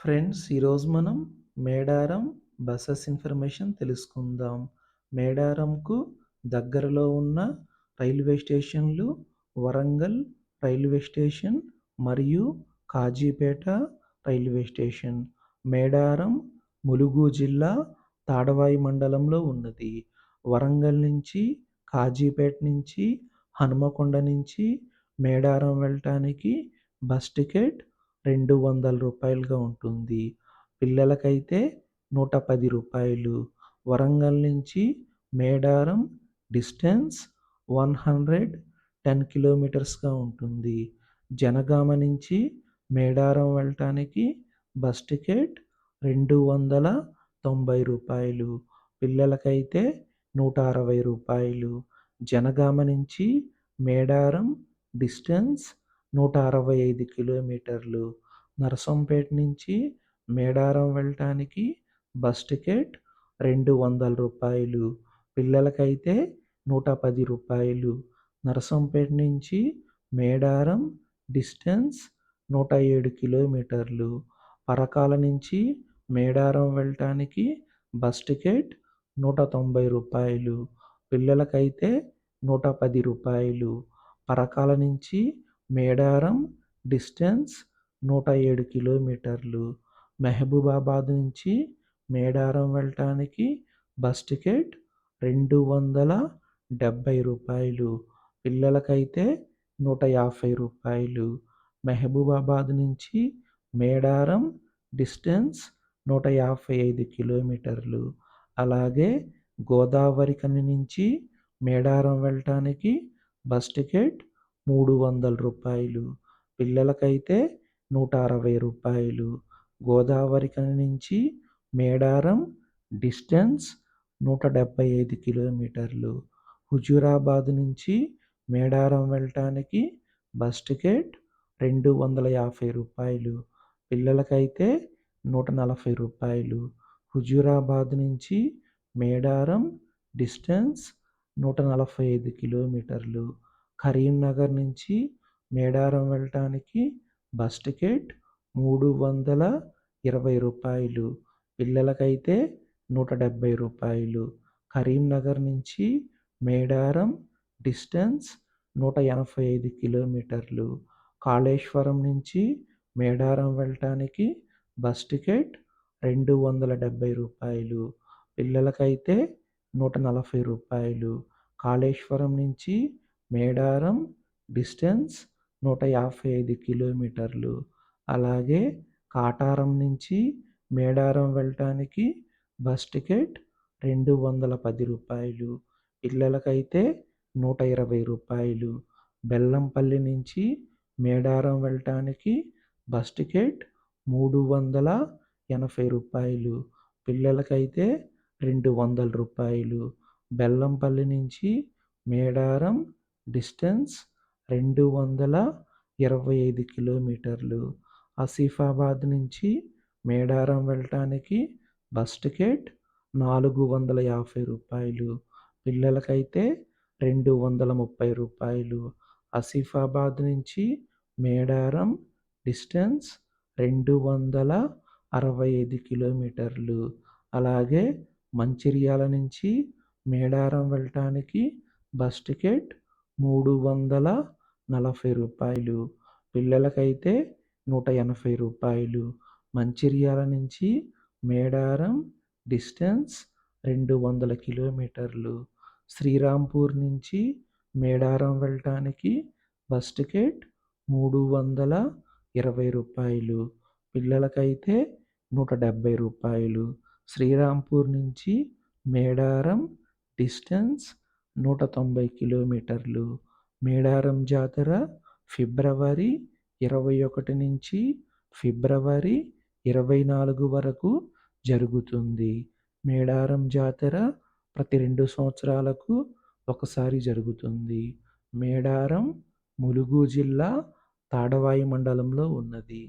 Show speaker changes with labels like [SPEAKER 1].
[SPEAKER 1] Friends, ఈరోజు మనం Medaram buses information తెలుసుకుందాం. మేడారంకు దగ్గరలో ఉన్న రైల్వే స్టేషన్లు వరంగల్ రైల్వే స్టేషన్ మరియు కాజీపేట రైల్వే స్టేషన్. మేడారం ములుగు జిల్లా తాడవాయి మండలంలో ఉన్నది. వరంగల్ నుంచి, కాజీపేట నుంచి, హనుమకొండ నుంచి మేడారం వెళ్ళటానికి బస్ టికెట్ రూ. 200గా ఉంటుంది. పిల్లలకైతే రూ. 110. వరంగల్ నుంచి మేడారం డిస్టెన్స్ 110 కిలోమీటర్స్గా ఉంటుంది. జనగామ నుంచి మేడారం వెళ్ళటానికి బస్ టికెట్ రూ. 290. పిల్లలకైతే రూ. 160. జనగామ నుంచి మేడారం డిస్టెన్స్ 165 కిలోమీటర్లు. నరసంపేట నుంచి మేడారం వెళ్ళటానికి బస్ టికెట్ రూ. 200. పిల్లలకైతే రూ. 110. నరసంపేట నుంచి మేడారం డిస్టెన్స్ 107 కిలోమీటర్లు. పరకాల నుంచి మేడారం వెళ్ళటానికి బస్ టికెట్ రూ. 190. పిల్లలకైతే రూ. 110. పరకాల నుంచి మేడారం డిస్టెన్స్ 107 కిలోమీటర్లు. మహబూబాబాద్ నుంచి మేడారం వెళ్ళటానికి బస్ టికెట్ రూ. 270. పిల్లలకైతే రూ. 150. మహబూబాబాద్ నుంచి మేడారం డిస్టెన్స్ 155 కిలోమీటర్లు. అలాగే గోదావరిఖని నుంచి మేడారం వెళ్ళటానికి బస్ టికెట్ రూ. 300. పిల్లలకైతే రూ. 160. గోదావరిఖని నుంచి మేడారం డిస్టెన్స్ 175 కిలోమీటర్లు. హుజూరాబాద్ నుంచి మేడారం వెళ్ళటానికి బస్ టికెట్ రూ. 250. పిల్లలకైతే రూ. 140. హుజూరాబాద్ నుంచి మేడారం డిస్టెన్స్ 145 కిలోమీటర్లు. కరీంనగర్ నుంచి మేడారం వెళ్ళటానికి బస్ టికెట్ రూ. 320. పిల్లలకైతే రూ. 170. కరీంనగర్ నుంచి మేడారం డిస్టెన్స్ 185 కిలోమీటర్లు. కాళేశ్వరం నుంచి మేడారం వెళ్ళటానికి బస్ టికెట్ రూ. 270. పిల్లలకైతే రూ. 140. కాళేశ్వరం నుంచి మేడారం డిస్టెన్స్ 155 కిలోమీటర్లు. అలాగే కాటారం నుంచి మేడారం వెళ్ళటానికి బస్ టికెట్ రూ. 210. పిల్లలకైతే రూ. 120. బెల్లంపల్లి నుంచి మేడారం వెళ్ళటానికి బస్ టికెట్ రూ. 380. పిల్లలకైతే రూ. 200. బెల్లంపల్లి నుంచి మేడారం డిస్టెన్స్ 225 కిలోమీటర్లు. ఆసిఫాబాద్ నుంచి మేడారం వెళ్ళటానికి బస్ టికెట్ రూ. 450. పిల్లలకైతే రూ. 230. ఆసిఫాబాద్ నుంచి మేడారం డిస్టెన్స్ 265 కిలోమీటర్లు. అలాగే మంచిర్యాల నుంచి మేడారం వెళ్ళటానికి బస్ టికెట్ రూ. 340. పిల్లలకైతే రూ. 180. మంచిర్యాల నుంచి మేడారం డిస్టెన్స్ 200 కిలోమీటర్లు. శ్రీరాంపూర్ నుంచి మేడారం వెళ్ళటానికి బస్ టికెట్ రూ. 320. పిల్లలకైతే రూ. 170. శ్రీరాంపూర్ నుంచి మేడారం డిస్టెన్స్ 190 కిలోమీటర్లు. మేడారం జాతర ఫిబ్రవరి 21 నుంచి ఫిబ్రవరి 24 వరకు జరుగుతుంది. మేడారం జాతర ప్రతి 2 సంవత్సరాలకు ఒకసారి జరుగుతుంది. మేడారం ములుగు జిల్లా తాడవాయి మండలంలో ఉన్నది.